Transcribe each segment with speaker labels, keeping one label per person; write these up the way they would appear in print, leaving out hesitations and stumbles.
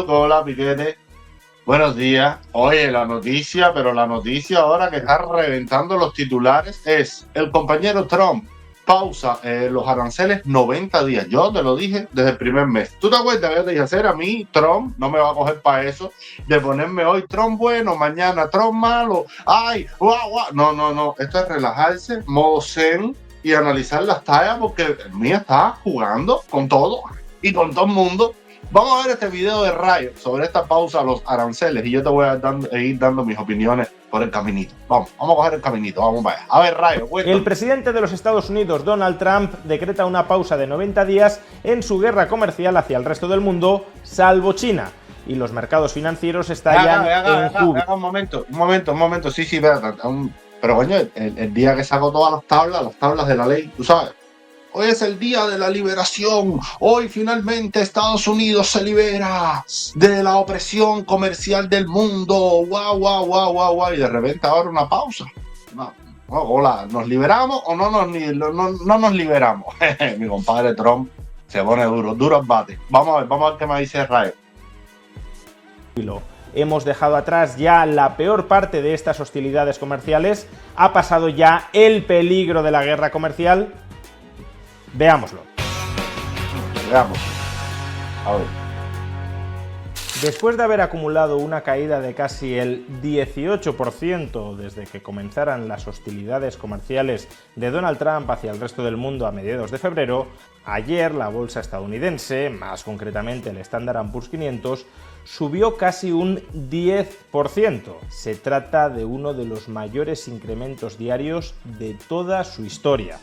Speaker 1: Hola, Piquete. Buenos días. Oye, la noticia, pero la noticia ahora que está reventando los titulares es el compañero Trump pausa los aranceles 90 días. Yo te lo dije desde el primer mes. ¿Tú te acuerdas que yo te dije hacer? A mí Trump no me va a coger para eso de ponerme hoy Trump bueno, mañana Trump malo. Ay, guau, guau. No. Esto es relajarse, modo zen y analizar las tallas porque el mío está jugando con todo y con todo el mundo. Vamos a ver este video de Rayo sobre esta pausa a los aranceles y yo te voy a ir dando mis opiniones por el caminito. Vamos a coger el caminito, vamos para allá. A ver, Rayo, cuéntame.
Speaker 2: El presidente de los Estados Unidos, Donald Trump, decreta una pausa de 90 días en su guerra comercial hacia el resto del mundo, salvo China. Y los mercados financieros estallan en júbilo.
Speaker 1: Un momento. Sí, espérate. Pero coño, el día que sacó todas las tablas de la ley, tú sabes. Hoy es el día de la liberación. Hoy finalmente Estados Unidos se libera de la opresión comercial del mundo. Guau. Y de repente ahora una pausa. Hola, ¿nos liberamos o no nos liberamos? Mi compadre Trump se pone duro al bate. Vamos a ver qué me dice Rayo.
Speaker 2: Hemos dejado atrás ya la peor parte de estas hostilidades comerciales. Ha pasado ya el peligro de la guerra comercial. Veámoslo.
Speaker 1: A ver.
Speaker 2: Después de haber acumulado una caída de casi el 18% desde que comenzaran las hostilidades comerciales de Donald Trump hacia el resto del mundo a mediados de febrero, ayer la bolsa estadounidense, más concretamente el Standard & Poor's 500, subió casi un 10%. Se trata de uno de los mayores incrementos diarios de toda su historia.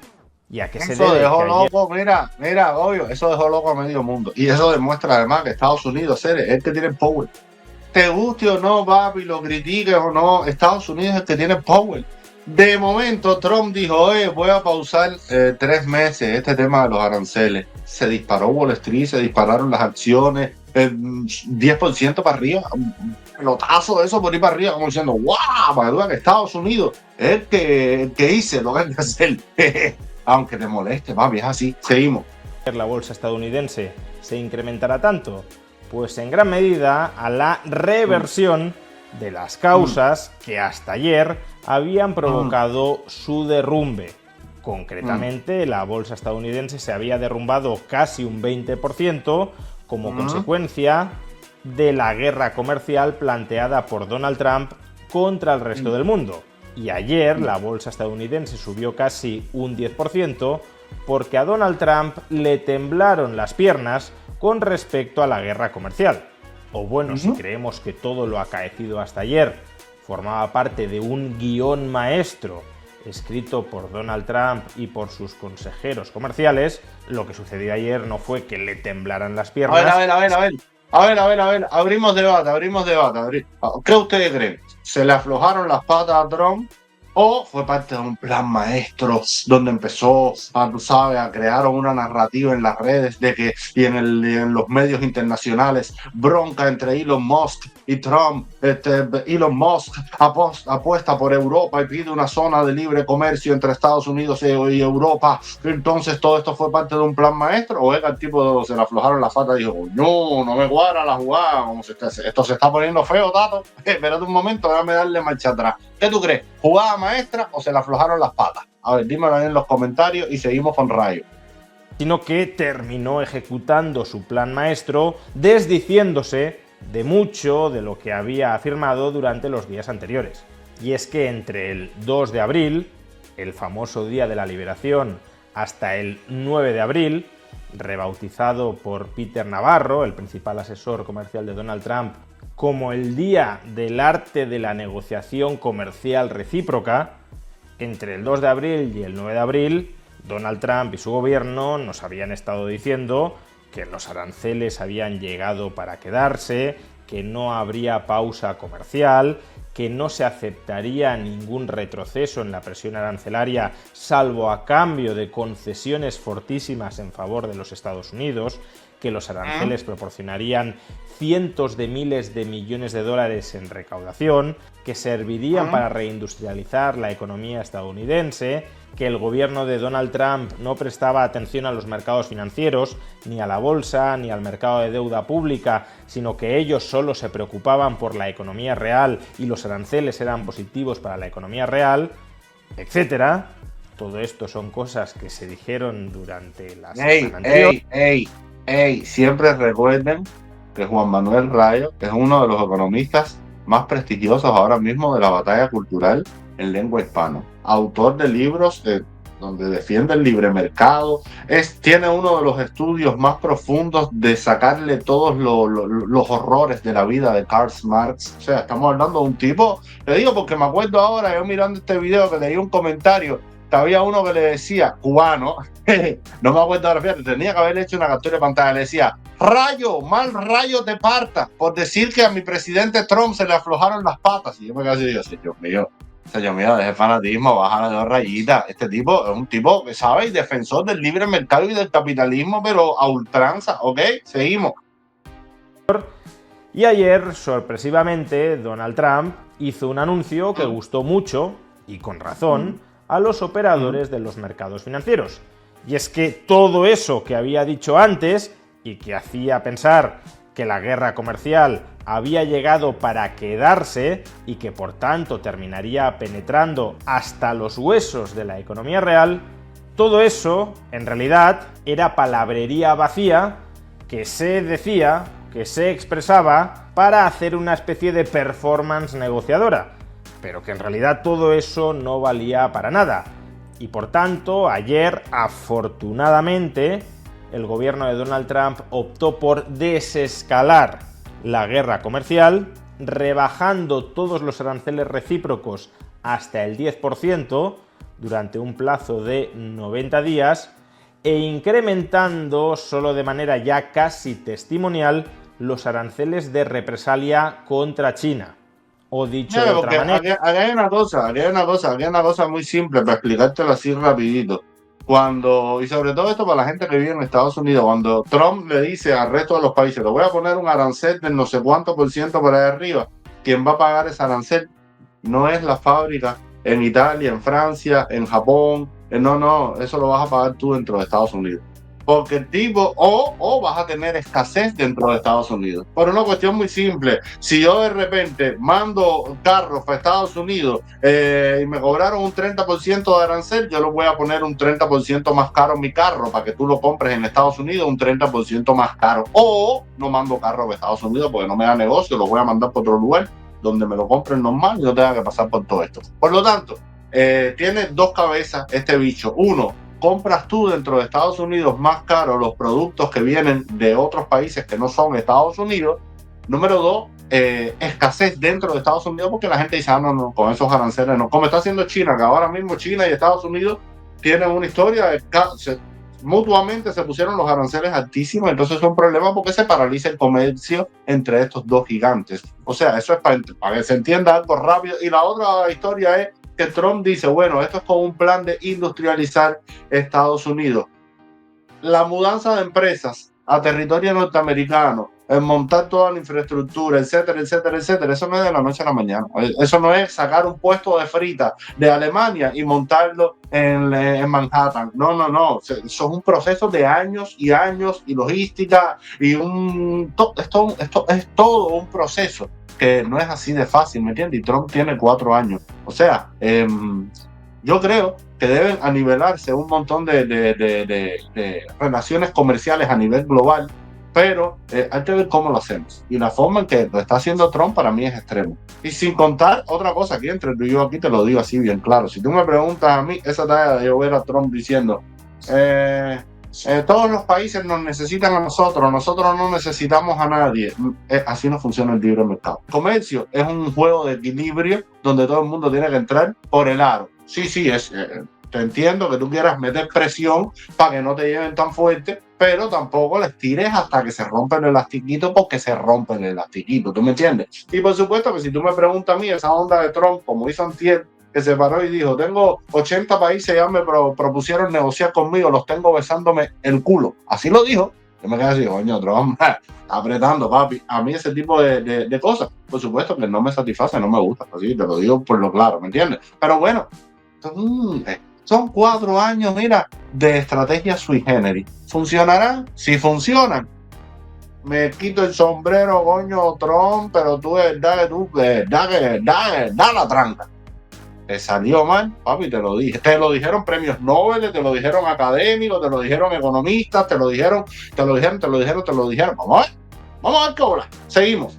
Speaker 2: ¿Y a qué se debe?
Speaker 1: Eso dejó loco, mira, obvio, eso dejó loco a medio mundo. Y eso demuestra además que Estados Unidos es el que tiene el power. Te guste o no, papi, lo critiques o no, Estados Unidos es el que tiene el power. De momento, Trump dijo, voy a pausar 3 meses este tema de los aranceles. Se disparó Wall Street, se dispararon las acciones, 10% para arriba, un pelotazo de eso por ir para arriba, como diciendo, ¡guau! Para que vean que Estados Unidos es el que hice lo que hay que hacer. Aunque te moleste, papi, es así. Seguimos.
Speaker 2: ¿La bolsa estadounidense se incrementará tanto? Pues en gran medida a la reversión de las causas que hasta ayer habían provocado su derrumbe. Concretamente, la bolsa estadounidense se había derrumbado casi un 20% como consecuencia de la guerra comercial planteada por Donald Trump contra el resto del mundo. Y ayer la bolsa estadounidense subió casi un 10% porque a Donald Trump le temblaron las piernas con respecto a la guerra comercial. O bueno, si creemos que todo lo acaecido hasta ayer formaba parte de un guión maestro escrito por Donald Trump y por sus consejeros comerciales, lo que sucedió ayer no fue que le temblaran las piernas.
Speaker 1: A ver, abrimos debate. ¿Qué ustedes creen? ¿Se le aflojaron las patas a Trump o fue parte de un plan maestro donde empezó a crear una narrativa en las redes de que y en los medios internacionales, bronca entre Elon Musk y Trump? Elon Musk apuesta por Europa y pide una zona de libre comercio entre Estados Unidos y Europa. Entonces todo esto fue parte de un plan maestro, o es que el tipo se le aflojaron las patas y dijo, no me cuadra la jugada, esto se está poniendo feo, Tato. Espérate un momento, déjame darle marcha atrás. ¿Qué tú crees? ¿Jugada maestra o se le aflojaron las patas? A ver, dímelo en los comentarios y seguimos con Rayo.
Speaker 2: Sino que terminó ejecutando su plan maestro, desdiciéndose de mucho de lo que había afirmado durante los días anteriores. Y es que entre el 2 de abril, el famoso Día de la Liberación, hasta el 9 de abril, rebautizado por Peter Navarro, el principal asesor comercial de Donald Trump, como el Día del Arte de la Negociación Comercial Recíproca, entre el 2 de abril y el 9 de abril, Donald Trump y su gobierno nos habían estado diciendo que los aranceles habían llegado para quedarse, que no habría pausa comercial, que no se aceptaría ningún retroceso en la presión arancelaria salvo a cambio de concesiones fortísimas en favor de los Estados Unidos, que los aranceles proporcionarían cientos de miles de millones de dólares en recaudación, que servirían para reindustrializar la economía estadounidense, que el gobierno de Donald Trump no prestaba atención a los mercados financieros, ni a la bolsa, ni al mercado de deuda pública, sino que ellos solo se preocupaban por la economía real y los aranceles eran positivos para la economía real, etc. Todo esto son cosas que se dijeron durante la semana anterior.
Speaker 1: Siempre recuerden que Juan Manuel Rayo es uno de los economistas más prestigiosos ahora mismo de la batalla cultural en lengua hispana. Autor de libros donde defiende el libre mercado. Tiene uno de los estudios más profundos de sacarle todos los horrores de la vida de Karl Marx. O sea, estamos hablando de un tipo, le digo porque me acuerdo ahora, yo mirando este video que leí un comentario, que había uno que le decía, cubano, no me acuerdo ahora, fíjate, tenía que haberle hecho una captura de pantalla, le decía, rayo, mal rayo te parta, por decir que a mi presidente Trump se le aflojaron las patas. Y yo me quedé así, digo, señor mío, deje fanatismo, bájale 2 rayitas. Este tipo es un tipo que sabe y defensor del libre mercado y del capitalismo, pero a ultranza, ¿ok? Seguimos.
Speaker 2: Y ayer, sorpresivamente, Donald Trump hizo un anuncio que gustó mucho, y con razón, a los operadores de los mercados financieros. Y es que todo eso que había dicho antes, y que hacía pensar que la guerra comercial había llegado para quedarse y que por tanto terminaría penetrando hasta los huesos de la economía real, todo eso en realidad era palabrería vacía que se decía, que se expresaba para hacer una especie de performance negociadora, pero que en realidad todo eso no valía para nada. Y por tanto, ayer, afortunadamente, el gobierno de Donald Trump optó por desescalar la guerra comercial, rebajando todos los aranceles recíprocos hasta el 10% durante un plazo de 90 días e incrementando, solo de manera ya casi testimonial, los aranceles de represalia contra China. O dicho de otra manera...
Speaker 1: Aquí hay una cosa muy simple para explicártelo así rapidito. Y sobre todo esto para la gente que vive en Estados Unidos, cuando Trump le dice al resto de los países, le voy a poner un arancel del no sé cuánto por ciento para allá arriba, quien va a pagar ese arancel no es la fábrica en Italia, en Francia, en Japón, no, eso lo vas a pagar tú dentro de Estados Unidos. Porque el tipo, o vas a tener escasez dentro de Estados Unidos. Por una cuestión muy simple, si yo de repente mando carros para Estados Unidos y me cobraron un 30% de arancel, yo lo voy a poner un 30% más caro mi carro para que tú lo compres en Estados Unidos un 30% más caro. O no mando carros para Estados Unidos porque no me da negocio, lo voy a mandar para otro lugar donde me lo compren normal y no tenga que pasar por todo esto. Por lo tanto, tiene 2 cabezas este bicho. Uno, compras tú dentro de Estados Unidos más caro los productos que vienen de otros países que no son Estados Unidos. Número 2, escasez dentro de Estados Unidos porque la gente dice, no, con esos aranceles no. Como está haciendo China, que ahora mismo China y Estados Unidos tienen una historia, mutuamente se pusieron los aranceles altísimos, entonces es un problema porque se paraliza el comercio entre estos 2 gigantes. O sea, eso es para que se entienda algo rápido. Y la otra historia es que Trump dice, bueno, esto es como un plan de industrializar Estados Unidos. La mudanza de empresas a territorio norteamericano, en montar toda la infraestructura, etcétera, eso no es de la noche a la mañana. Eso no es sacar un puesto de frita de Alemania y montarlo en Manhattan. No. Eso es un proceso de años y años y logística y esto es todo un proceso que no es así de fácil, ¿me entiendes? Y Trump tiene 4 años. O sea, yo creo que deben anivelarse un montón de relaciones comerciales a nivel global, pero hay que ver cómo lo hacemos. Y la forma en que lo está haciendo Trump para mí es extremo. Y sin contar otra cosa, aquí entre tú y yo, aquí te lo digo así bien claro. Si tú me preguntas a mí, esa tarea de yo ver a Trump diciendo todos los países nos necesitan a nosotros no necesitamos a nadie. Así no funciona el libre mercado. El comercio es un juego de equilibrio donde todo el mundo tiene que entrar por el aro. Sí, te entiendo que tú quieras meter presión para que no te lleven tan fuerte, pero tampoco les tires hasta que se rompe el elastiquito porque se rompe el elastiquito, ¿tú me entiendes? Y por supuesto que si tú me preguntas a mí, esa onda de Trump, como hizo antier, que se paró y dijo, tengo 80 países ya me propusieron negociar conmigo, los tengo besándome el culo. Así lo dijo. Yo me quedé así, coño, Trump, apretando, papi. A mí ese tipo de cosas, por supuesto que no me satisface, no me gusta, así te lo digo por lo claro, ¿me entiendes? Pero bueno, son 4 años, mira, de estrategia sui generis. ¿Funcionarán? Si funcionan, me quito el sombrero, coño, Trump, pero tú es verdad que da la tranca. Te salió mal, papi, te lo dije. Te lo dijeron premios Nobel, te lo dijeron académicos, te lo dijeron economistas, te lo dijeron. Vamos a ver qué bola. Seguimos.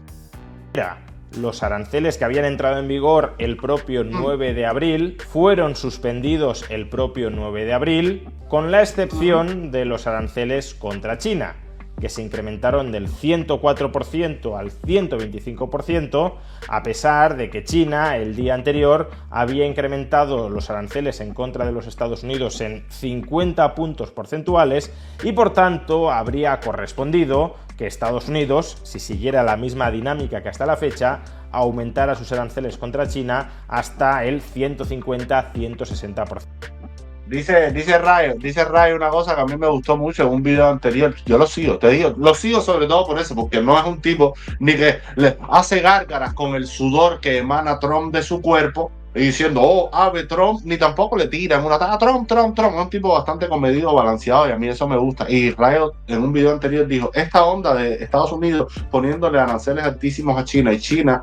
Speaker 2: Mira, los aranceles que habían entrado en vigor el propio 9 de abril fueron suspendidos el propio 9 de abril, con la excepción de los aranceles contra China, que se incrementaron del 104% al 125%, a pesar de que China el día anterior había incrementado los aranceles en contra de los Estados Unidos en 50 puntos porcentuales y por tanto habría correspondido que Estados Unidos, si siguiera la misma dinámica que hasta la fecha, aumentara sus aranceles contra China hasta el 150-160%.
Speaker 1: Dice Rayo una cosa que a mí me gustó mucho en un video anterior. Yo lo sigo, te digo, lo sigo sobre todo por eso, porque no es un tipo ni que le hace gárgaras con el sudor que emana Trump de su cuerpo y diciendo, oh, ave Trump, ni tampoco le tiran una Trump. Es un tipo bastante comedido, balanceado, y a mí eso me gusta. Y Rayo en un video anterior dijo, esta onda de Estados Unidos poniéndole aranceles altísimos a China y China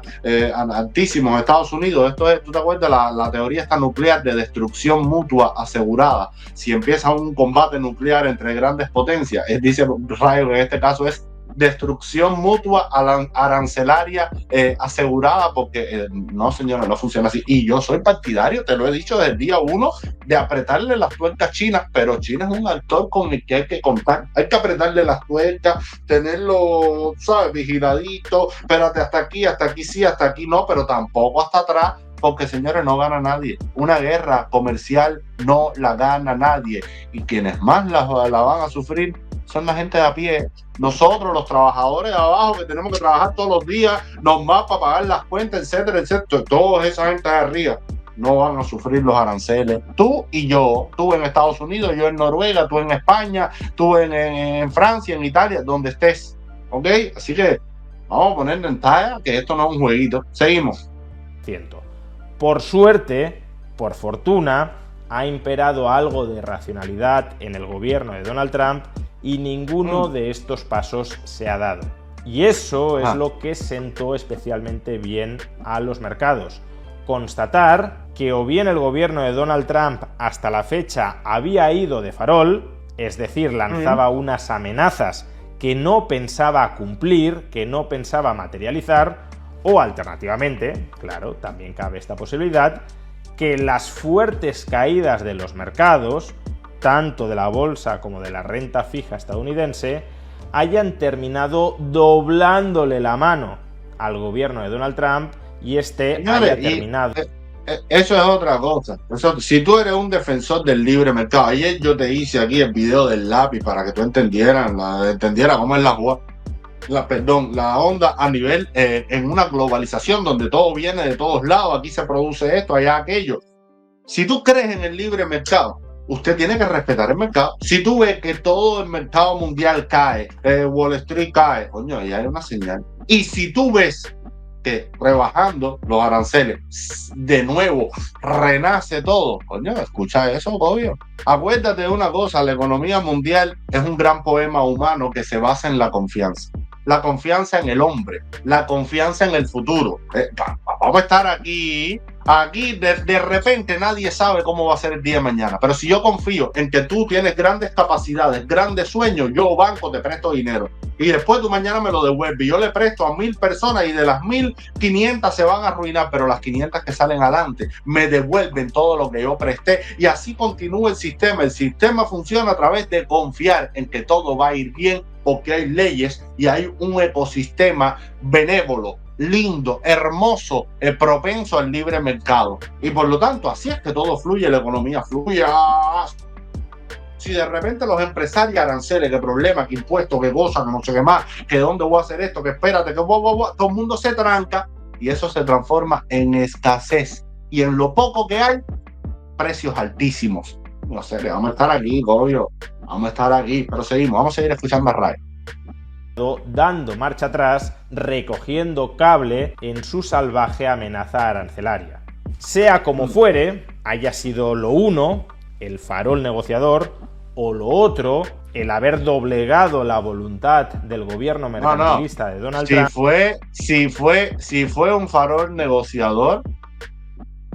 Speaker 1: altísimos a Estados Unidos, esto es, ¿tú te acuerdas la teoría esta nuclear de destrucción mutua asegurada? Si empieza un combate nuclear entre grandes potencias, dice Rayo que en este caso es destrucción mutua arancelaria asegurada, porque no, señores, no funciona así. Y yo soy partidario, te lo he dicho desde el día 1, de apretarle las tuercas a China, pero China es un actor con el que hay que contar. Hay que apretarle las tuercas, tenerlo, ¿sabes?, vigiladito. Espérate, hasta aquí sí, hasta aquí no, pero tampoco hasta atrás, porque, señores, no gana nadie. Una guerra comercial no la gana nadie. Y quienes más la van a sufrir son la gente de a pie. Nosotros, los trabajadores de abajo, que tenemos que trabajar todos los días, nos va para pagar las cuentas, etcétera, etcétera. Toda esa gente de arriba no van a sufrir los aranceles. Tú y yo, tú en Estados Unidos, yo en Noruega, tú en España, tú en Francia, en Italia, donde estés. ¿Ok? Así que vamos a ponerle en talla que esto no es un jueguito. Seguimos.
Speaker 2: Por suerte, por fortuna, ha imperado algo de racionalidad en el gobierno de Donald Trump y ninguno de estos pasos se ha dado. Y eso es lo que sentó especialmente bien a los mercados. Constatar que o bien el gobierno de Donald Trump hasta la fecha había ido de farol, es decir, lanzaba unas amenazas que no pensaba cumplir, que no pensaba materializar, o alternativamente, claro, también cabe esta posibilidad, que las fuertes caídas de los mercados, tanto de la bolsa como de la renta fija estadounidense, hayan terminado doblándole la mano al gobierno de Donald Trump y haya terminado.
Speaker 1: Eso es otra cosa. Si tú eres un defensor del libre mercado, ayer yo te hice aquí el video del lápiz para que tú entendieras cómo es la onda a nivel en una globalización donde todo viene de todos lados, aquí se produce esto, allá aquello. Si tú crees en el libre mercado, usted tiene que respetar el mercado. Si tú ves que todo el mercado mundial cae, Wall Street cae, coño, ahí hay una señal. Y si tú ves que rebajando los aranceles, de nuevo renace todo, coño, escucha eso, obvio. Acuérdate de una cosa, la economía mundial es un gran poema humano que se basa en la confianza. La confianza en el hombre, la confianza en el futuro. Vamos a estar aquí de repente nadie sabe cómo va a ser el día de mañana, pero si yo confío en que tú tienes grandes capacidades, grandes sueños, yo banco te presto dinero y después tú mañana me lo devuelves. Yo le presto a 1000 personas y de las 1000, 500 se van a arruinar, pero las 500 que salen adelante me devuelven todo lo que yo presté y así continúa el sistema. El sistema funciona a través de confiar en que todo va a ir bien porque hay leyes y hay un ecosistema benévolo, lindo, hermoso, propenso al libre mercado. Y por lo tanto, así es que todo fluye, la economía fluye. Si de repente los empresarios aranceles, que problema, que impuestos, que cosas, que no sé qué más, que dónde voy a hacer esto, que espérate, que todo el mundo se tranca y eso se transforma en escasez. Y en lo poco que hay, precios altísimos. No sé, vamos a estar aquí, obvio. Vamos a estar aquí, pero seguimos, vamos a seguir escuchando a Ray.
Speaker 2: dando marcha atrás, recogiendo cable en su salvaje amenaza arancelaria. Sea como fuere, haya sido lo uno, el farol negociador, o lo otro, el haber doblegado la voluntad del gobierno mercantilista de Donald Trump.
Speaker 1: Si fue un farol negociador,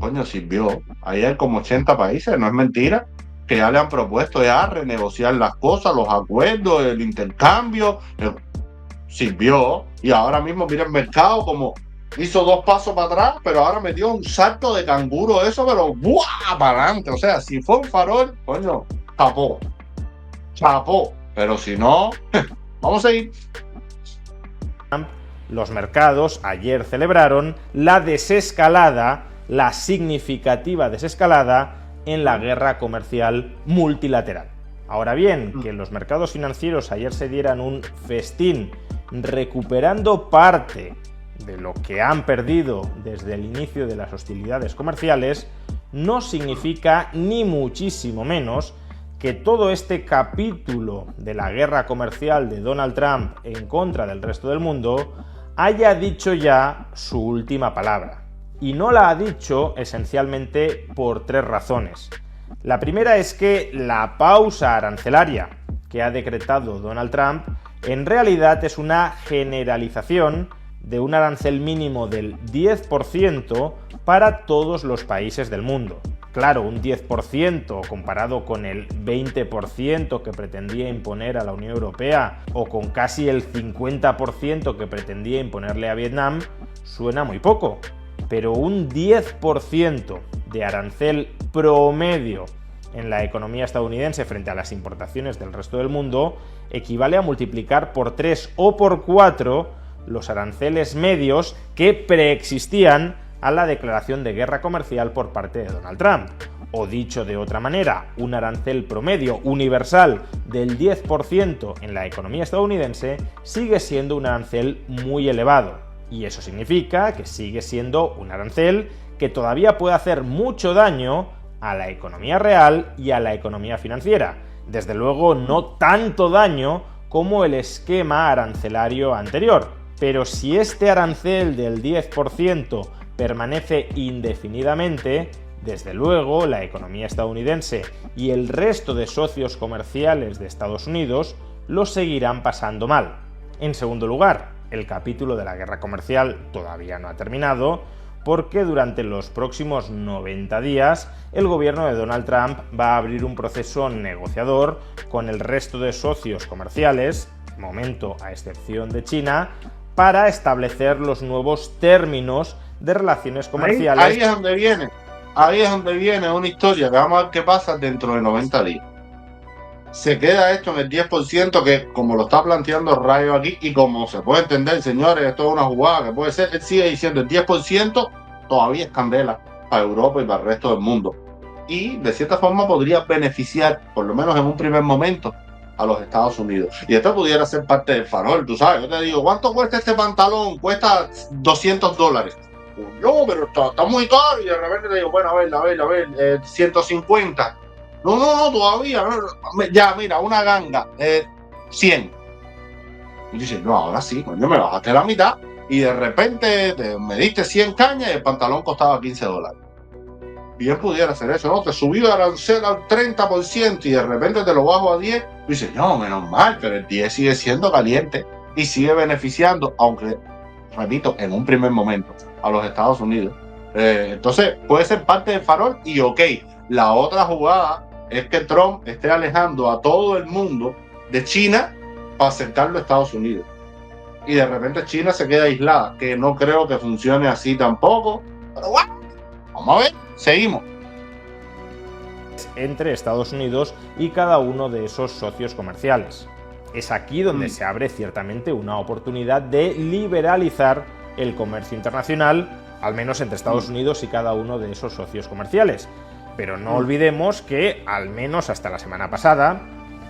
Speaker 1: coño, sirvió. Ahí hay como 80 países, no es mentira, que ya le han propuesto ya renegociar las cosas, los acuerdos, el intercambio. Sirvió. Y ahora mismo mira el mercado como hizo 2 pasos para atrás, pero ahora metió un salto de canguro eso, pero ¡buah! Para adelante. O sea, si fue un farol, coño, chapó. Pero si no, vamos a ir.
Speaker 2: Los mercados ayer celebraron la desescalada, la significativa desescalada en la guerra comercial multilateral. Ahora bien, que los mercados financieros ayer se dieran un festín recuperando parte de lo que han perdido desde el inicio de las hostilidades comerciales, no significa ni muchísimo menos que todo este capítulo de la guerra comercial de Donald Trump en contra del resto del mundo haya dicho ya su última palabra. Y no la ha dicho esencialmente por 3 razones. La primera es que la pausa arancelaria que ha decretado Donald Trump en realidad es una generalización de un arancel mínimo del 10% para todos los países del mundo. Claro, un 10% comparado con el 20% que pretendía imponer a la Unión Europea o con casi el 50% que pretendía imponerle a Vietnam, suena muy poco. Pero un 10% de arancel promedio en la economía estadounidense frente a las importaciones del resto del mundo equivale a multiplicar por 3 o por 4 los aranceles medios que preexistían a la declaración de guerra comercial por parte de Donald Trump. O dicho de otra manera, un arancel promedio universal del 10% en la economía estadounidense sigue siendo un arancel muy elevado. Y eso significa que sigue siendo un arancel que todavía puede hacer mucho daño a la economía real y a la economía financiera. Desde luego no tanto daño como el esquema arancelario anterior. Pero si este arancel del 10% permanece indefinidamente, desde luego la economía estadounidense y el resto de socios comerciales de Estados Unidos lo seguirán pasando mal. En segundo lugar, el capítulo de la guerra comercial todavía no ha terminado, porque durante los próximos 90 días el gobierno de Donald Trump va a abrir un proceso negociador con el resto de socios comerciales, de momento a excepción de China, para establecer los nuevos términos de relaciones comerciales.
Speaker 1: Ahí es donde viene una historia que vamos a ver qué pasa dentro de 90 días. Se queda esto en el 10%, que como lo está planteando Rayo aquí, y como se puede entender, señores, esto es una jugada que puede ser, él sigue diciendo el 10% todavía es candela para Europa y para el resto del mundo. Y de cierta forma podría beneficiar, por lo menos en un primer momento, a los Estados Unidos. Y esto pudiera ser parte del farol, tú sabes. Yo te digo, ¿cuánto cuesta este pantalón? Cuesta $200. No, pero está muy caro. Y de repente te digo, bueno, a ver, 150. No, todavía. No. Ya, mira, una ganga, 100. Y dices, no, ahora sí, coño, me bajaste la mitad. Y de repente me diste 100 cañas y el pantalón costaba $15. Bien pudiera hacer eso, ¿no? Te subí el arancel al 30% y de repente te lo bajo a 10. Y dices, no, menos mal, pero el 10 sigue siendo caliente y sigue beneficiando, aunque, repito, en un primer momento, a los Estados Unidos. Entonces, puede ser parte del farol y ok. La otra jugada es que Trump esté alejando a todo el mundo de China para acercarlo a Estados Unidos. Y de repente China se queda aislada, que no creo que funcione así tampoco. Pero bueno, vamos a ver, seguimos.
Speaker 2: Entre Estados Unidos y cada uno de esos socios comerciales. Es aquí donde se abre ciertamente una oportunidad de liberalizar el comercio internacional, al menos entre Estados Unidos y cada uno de esos socios comerciales. Pero no olvidemos que, al menos hasta la semana pasada,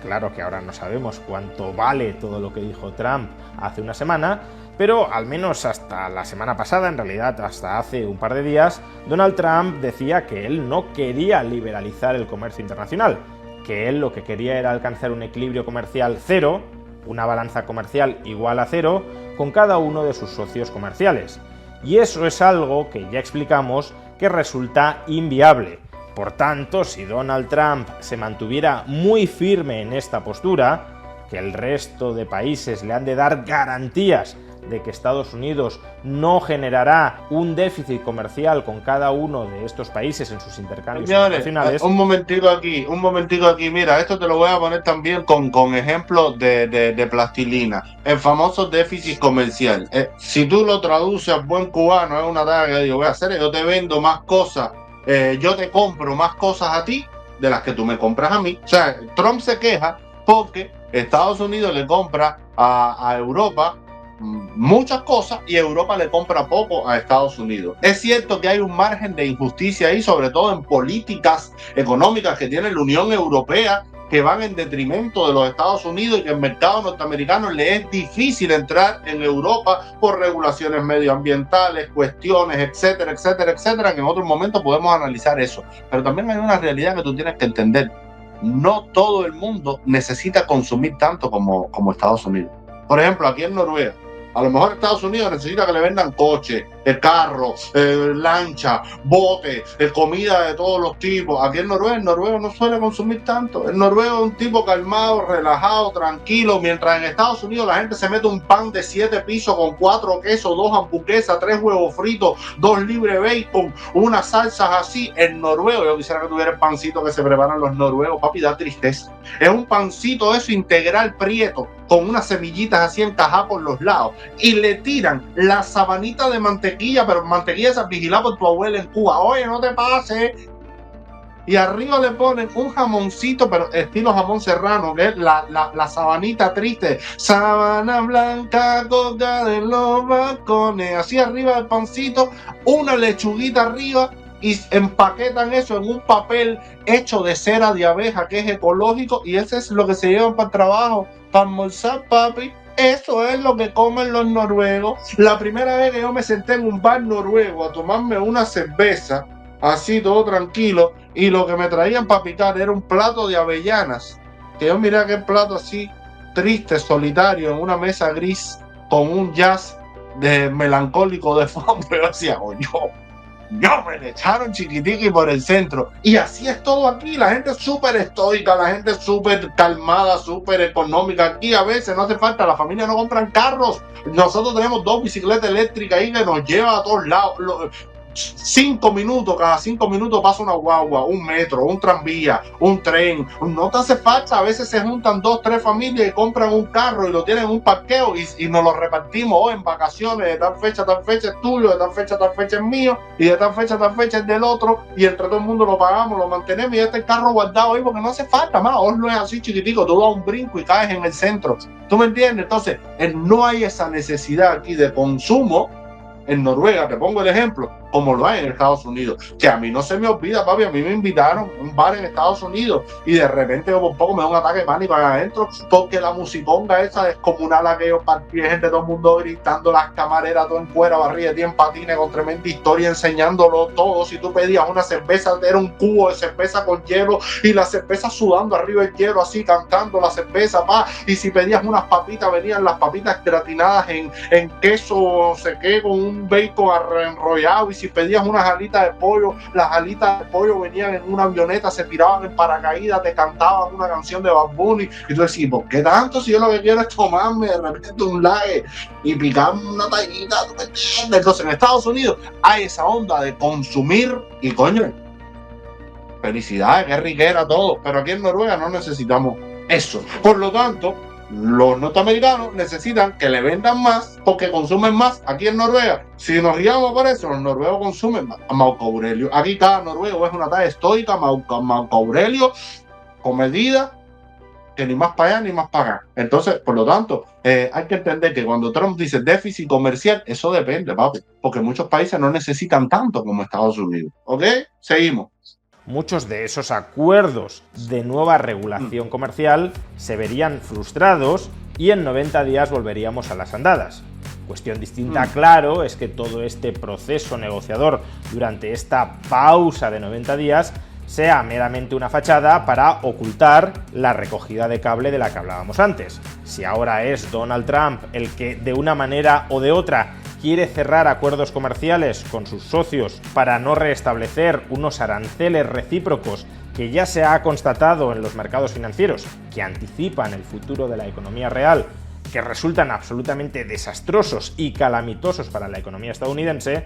Speaker 2: claro que ahora no sabemos cuánto vale todo lo que dijo Trump hace una semana, pero al menos hasta la semana pasada, en realidad hasta hace un par de días, Donald Trump decía que él no quería liberalizar el comercio internacional, que él lo que quería era alcanzar un equilibrio comercial cero, una balanza comercial igual a cero con cada uno de sus socios comerciales. Y eso es algo que ya explicamos que resulta inviable. Por tanto, si Donald Trump se mantuviera muy firme en esta postura, que el resto de países le han de dar garantías de que Estados Unidos no generará un déficit comercial con cada uno de estos países en sus intercambios internacionales.
Speaker 1: Un momentico aquí, mira, esto te lo voy a poner también con ejemplos de plastilina. El famoso déficit comercial. Si tú lo traduces a buen cubano, es una tarea que yo voy a hacer, yo te vendo más cosas, yo te compro más cosas a ti de las que tú me compras a mí. O sea, Trump se queja porque Estados Unidos le compra a Europa muchas cosas y Europa le compra poco a Estados Unidos. Es cierto que hay un margen de injusticia ahí, sobre todo en políticas económicas que tiene la Unión Europea, que van en detrimento de los Estados Unidos, y que el mercado norteamericano le es difícil entrar en Europa por regulaciones medioambientales, cuestiones, etcétera, etcétera, etcétera, que en otro momento podemos analizar eso. Pero también hay una realidad que tú tienes que entender. No todo el mundo necesita consumir tanto como Estados Unidos. Por ejemplo, aquí en Noruega, a lo mejor Estados Unidos necesita que le vendan coches, carros, lancha, botes, comida de todos los tipos. Aquí en Noruega, el noruego no suele consumir tanto. El noruego es un tipo calmado, relajado, tranquilo, mientras en Estados Unidos la gente se mete un pan de 7 pisos con 4 quesos, 2 hamburguesas, 3 huevos fritos, 2 libres bacon, unas salsas así. El noruego, yo quisiera que tuviera el pancito que se preparan los noruegos, papi, da tristeza. Es un pancito eso integral prieto, con unas semillitas así encajadas por los lados, y le tiran la sabanita de mantequilla, pero mantequilla esa vigilada por tu abuela en Cuba. Oye, no te pases. Y arriba le ponen un jamoncito, pero estilo jamón serrano, que es la sabanita triste. Sabana blanca, coca de los balcones. Así arriba del pancito, una lechuguita arriba, y empaquetan eso en un papel hecho de cera de abeja, que es ecológico, y ese es lo que se llevan para el trabajo, para almorzar, papi. Eso es lo que comen los noruegos. La primera vez que yo me senté en un bar noruego a tomarme una cerveza, así todo tranquilo, y lo que me traían para picar era un plato de avellanas, que yo miré aquel plato así, triste, solitario, en una mesa gris, con un jazz de melancólico de fondo. Yo decía, yo me le echaron chiquitiqui por el centro. Y así es todo aquí. La gente es súper estoica, la gente es súper calmada, súper económica. Aquí a veces no hace falta, la familia no compran carros. Nosotros tenemos 2 bicicletas eléctricas ahí que nos lleva a todos lados. 5 minutos, cada 5 minutos pasa una guagua, un metro, un tranvía, un tren. No te hace falta. A veces se juntan 2, 3 familias y compran un carro y lo tienen en un parqueo, y nos lo repartimos en vacaciones. De tal fecha es tuyo, de tal fecha es mío, y de tal fecha es del otro, y entre todo el mundo lo pagamos, lo mantenemos, y este carro guardado ahí porque no hace falta más. Oslo es así chiquitico, tú das un brinco y caes en el centro. ¿Tú me entiendes? Entonces, no hay esa necesidad aquí de consumo. En Noruega, te pongo el ejemplo, como lo hay en Estados Unidos, que a mí no se me olvida, papi, a mí me invitaron a un bar en Estados Unidos y de repente yo por poco me da un ataque de pánico allá adentro, porque la musiconga esa descomunal, aquellos partidos, gente, todo el mundo gritando, las camareras todo en cuera, barriga, en patines, con tremenda historia, enseñándolo todo. Si tú pedías una cerveza, era un cubo de cerveza con hielo, y la cerveza sudando arriba del hielo, así cantando la cerveza, pa. Y si pedías unas papitas, venían las papitas gratinadas en queso, no sé qué, con un bacon enrollado. Y si pedías unas alitas de pollo, las alitas de pollo venían en una avioneta, se tiraban en paracaídas, te cantaban una canción de Bad Bunny, y tú decís, ¿por qué tanto? Si yo lo que quiero es tomarme de repente un lague y picarme una tallita, ¿tú me entiendes? Entonces en Estados Unidos hay esa onda de consumir, y coño, felicidades, qué riquera todo, pero aquí en Noruega no necesitamos eso. Por lo tanto, los norteamericanos necesitan que le vendan más porque consumen más aquí en Noruega. Si nos guiamos por eso, los noruegos consumen más. Marco Aurelio, aquí cada noruego es una talla estoica. Marco Aurelio, con medida, que ni más para allá ni más para acá. Entonces, por lo tanto, hay que entender que cuando Trump dice déficit comercial, eso depende, papi, porque muchos países no necesitan tanto como Estados Unidos. ¿Ok? Seguimos.
Speaker 2: Muchos de esos acuerdos de nueva regulación comercial se verían frustrados y en 90 días volveríamos a las andadas. Cuestión distinta, claro, es que todo este proceso negociador durante esta pausa de 90 días sea meramente una fachada para ocultar la recogida de cable de la que hablábamos antes. Si ahora es Donald Trump el que de una manera o de otra quiere cerrar acuerdos comerciales con sus socios para no restablecer unos aranceles recíprocos que ya se ha constatado en los mercados financieros, que anticipan el futuro de la economía real, que resultan absolutamente desastrosos y calamitosos para la economía estadounidense,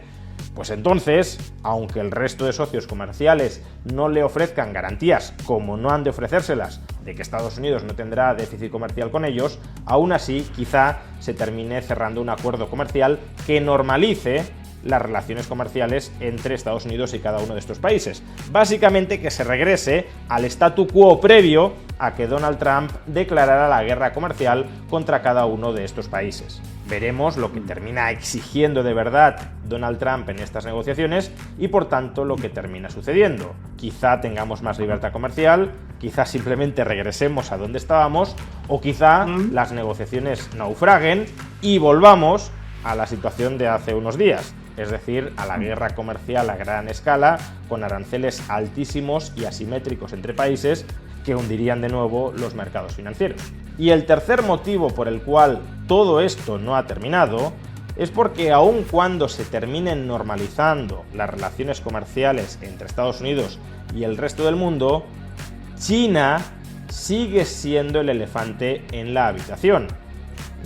Speaker 2: pues entonces, aunque el resto de socios comerciales no le ofrezcan garantías, como no han de ofrecérselas, de que Estados Unidos no tendrá déficit comercial con ellos, aún así quizá se termine cerrando un acuerdo comercial que normalice las relaciones comerciales entre Estados Unidos y cada uno de estos países. Básicamente que se regrese al statu quo previo a que Donald Trump declarara la guerra comercial contra cada uno de estos países. Veremos lo que termina exigiendo de verdad Donald Trump en estas negociaciones y por tanto lo que termina sucediendo. Quizá tengamos más libertad comercial, quizá simplemente regresemos a donde estábamos o quizá las negociaciones naufraguen y volvamos a la situación de hace unos días, es decir, a la guerra comercial a gran escala, con aranceles altísimos y asimétricos entre países que hundirían de nuevo los mercados financieros. Y el tercer motivo por el cual todo esto no ha terminado es porque aun cuando se terminen normalizando las relaciones comerciales entre Estados Unidos y el resto del mundo, China sigue siendo el elefante en la habitación.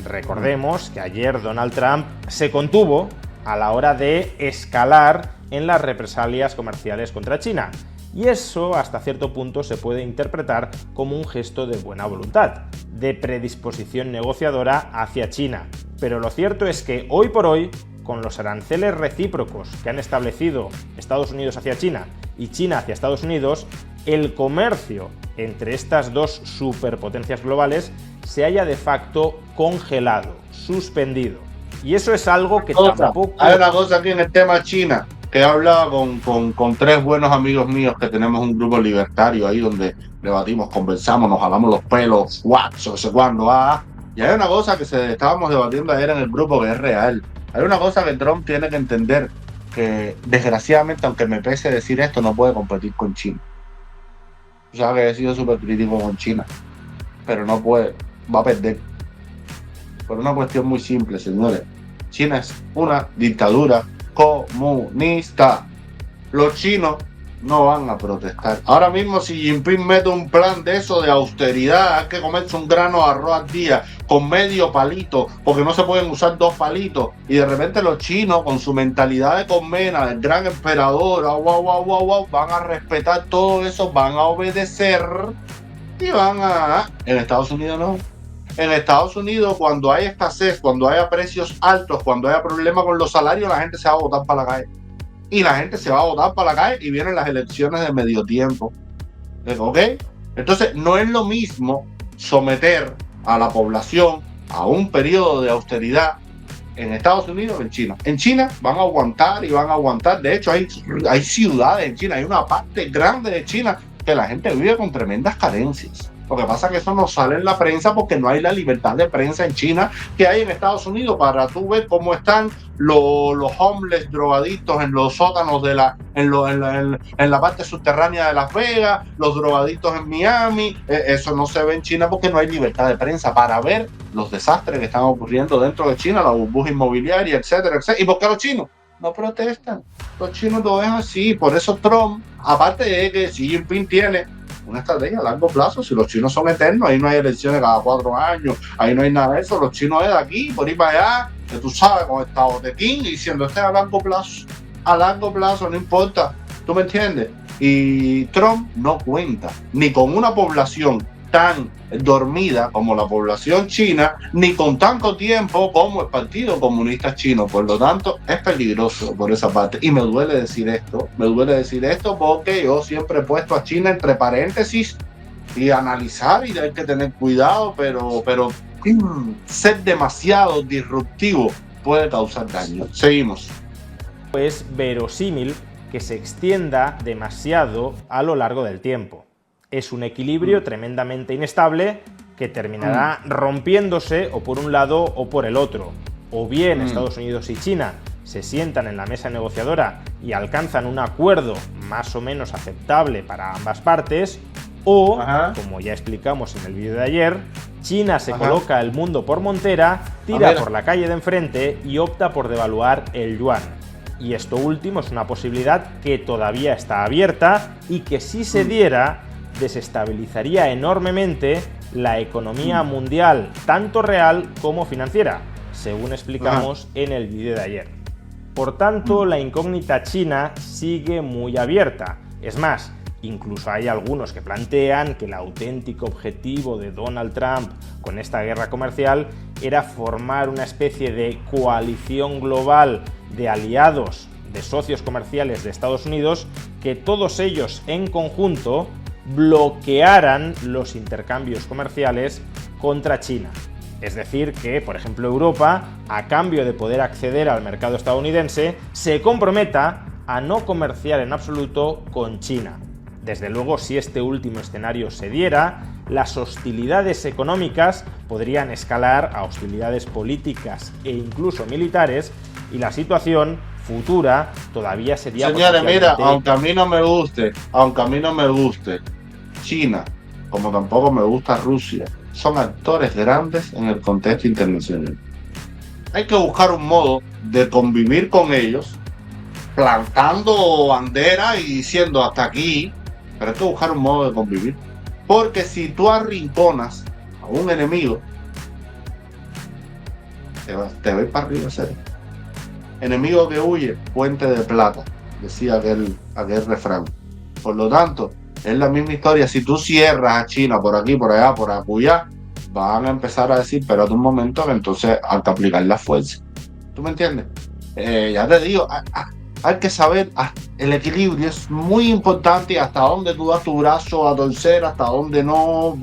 Speaker 2: Recordemos que ayer Donald Trump se contuvo a la hora de escalar en las represalias comerciales contra China. Y eso hasta cierto punto se puede interpretar como un gesto de buena voluntad, de predisposición negociadora hacia China. Pero lo cierto es que hoy por hoy, con los aranceles recíprocos que han establecido Estados Unidos hacia China y China hacia Estados Unidos, el comercio entre estas dos superpotencias globales se haya de facto congelado, suspendido. Y eso es algo que tampoco...
Speaker 1: Hay una cosa aquí en el tema China, que he hablado con tres buenos amigos míos que tenemos un grupo libertario ahí donde debatimos, conversamos, nos jalamos los pelos, no sé cuándo, y hay una cosa que estábamos debatiendo ayer en el grupo que es real. Hay una cosa que Trump tiene que entender, que desgraciadamente, aunque me pese decir esto, no puede competir con China. O sea que he sido súper crítico con China, pero no puede, va a perder. Por una cuestión muy simple, señores. China es una dictadura comunista. Los chinos no van a protestar. Ahora mismo si Jinping mete un plan de eso de austeridad, hay que comerse un grano de arroz al día con medio palito, porque no se pueden usar dos palitos, y de repente los chinos con su mentalidad de colmena, del gran emperador, van a respetar todo eso, van a obedecer y van a... En Estados Unidos no. En Estados Unidos, cuando hay escasez, cuando haya precios altos, cuando haya problemas con los salarios, la gente se va a votar para la calle. Y la gente se va a votar para la calle y vienen las elecciones de medio tiempo. ¿Ok? Entonces, no es lo mismo someter a la población a un periodo de austeridad en Estados Unidos que en China. En China van a aguantar y van a aguantar. De hecho, hay ciudades en China, hay una parte grande de China que la gente vive con tremendas carencias. Lo que pasa es que eso no sale en la prensa porque no hay la libertad de prensa en China que hay en Estados Unidos para tú ver cómo están los homeless drogadictos en los sótanos en la parte subterránea de Las Vegas, los drogadictos en Miami. Eso no se ve en China porque no hay libertad de prensa para ver los desastres que están ocurriendo dentro de China, la burbuja inmobiliaria, etcétera, etcétera. ¿Y por qué los chinos no protestan? Los chinos lo ven así. Por eso Trump, aparte de que Xi Jinping tiene una estrategia a largo plazo, si los chinos son eternos, ahí no hay elecciones cada 4 años, ahí no hay nada de eso, los chinos es de aquí, por ir para allá, que tú sabes, con esta botequín, diciendo este a largo plazo, no importa, ¿tú me entiendes? Y Trump no cuenta ni con una población tan dormida como la población china, ni con tanto tiempo como el Partido Comunista Chino. Por lo tanto, es peligroso por esa parte. Y me duele decir esto porque yo siempre he puesto a China entre paréntesis y analizar, y hay que tener cuidado, pero ser demasiado disruptivo puede causar daño. Seguimos.
Speaker 2: Es verosímil que se extienda demasiado a lo largo del tiempo. Es un equilibrio tremendamente inestable que terminará rompiéndose o por un lado o por el otro. O bien Estados Unidos y China se sientan en la mesa negociadora y alcanzan un acuerdo más o menos aceptable para ambas partes, o, como ya explicamos en el vídeo de ayer, China se coloca el mundo por montera, tira por la calle de enfrente y opta por devaluar el yuan. Y esto último es una posibilidad que todavía está abierta y que, si se diera, desestabilizaría enormemente la economía mundial, tanto real como financiera, según explicamos en el vídeo de ayer. Por tanto, la incógnita china sigue muy abierta. Es más, incluso hay algunos que plantean que el auténtico objetivo de Donald Trump con esta guerra comercial era formar una especie de coalición global de aliados, de socios comerciales de Estados Unidos, que todos ellos en conjunto bloquearan los intercambios comerciales contra China. Es decir, que, por ejemplo, Europa, a cambio de poder acceder al mercado estadounidense, se comprometa a no comerciar en absoluto con China. Desde luego, si este último escenario se diera, las hostilidades económicas podrían escalar a hostilidades políticas e incluso militares, y la situación futura todavía sería...
Speaker 1: Señores, mira, aunque a mí no me guste China, como tampoco me gusta Rusia, son actores grandes en el contexto internacional. Hay que buscar un modo de convivir con ellos, plantando bandera y diciendo hasta aquí, pero hay que buscar un modo de convivir. Porque si tú arrinconas a un enemigo, te va a ir para arriba, serio. Enemigo que huye, puente de plata, decía aquel refrán. Por lo tanto, es la misma historia. Si tú cierras a China por aquí, por allá, por acullá, van a empezar a decir, pero en un momento que entonces hay que aplicar la fuerza. ¿Tú me entiendes? Ya te digo, hay que saber, el equilibrio es muy importante, y hasta dónde tú das tu brazo a torcer, hasta dónde no,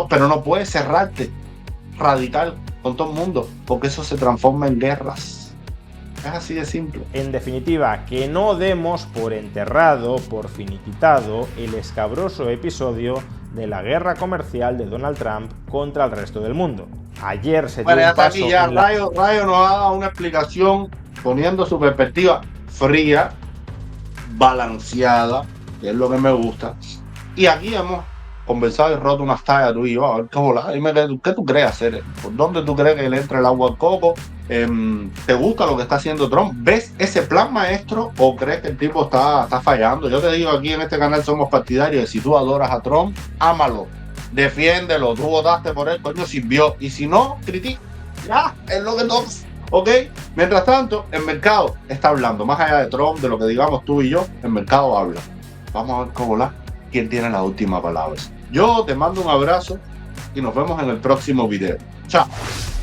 Speaker 1: pero no puedes cerrarte radical con todo el mundo, porque eso se transforma en guerras. Es así de simple.
Speaker 2: En definitiva, que no demos por enterrado, por finiquitado, el escabroso episodio de la guerra comercial de Donald Trump contra el resto del mundo. Ayer se dio un paso...
Speaker 1: Aquí ya Rayo nos ha dado una explicación poniendo su perspectiva fría, balanceada, que es lo que me gusta. Y aquí hemos conversado y roto unas tallas tú y yo. A ver qué volada. Dime qué tú crees hacer. ¿Por dónde tú crees que le entre el agua al coco? ¿Te gusta lo que está haciendo Trump? ¿Ves ese plan maestro o crees que el tipo está fallando? Yo te digo, aquí en este canal somos partidarios de: si tú adoras a Trump, ámalo, defiéndelo, tú votaste por él, coño, sirvió. Y si no, critica. Ya, es lo que toca. ¿Ok? Mientras tanto, el mercado está hablando. Más allá de Trump, de lo que digamos tú y yo, el mercado habla. Vamos a ver cómo quién tiene la última palabra. Yo te mando un abrazo y nos vemos en el próximo video. Chao.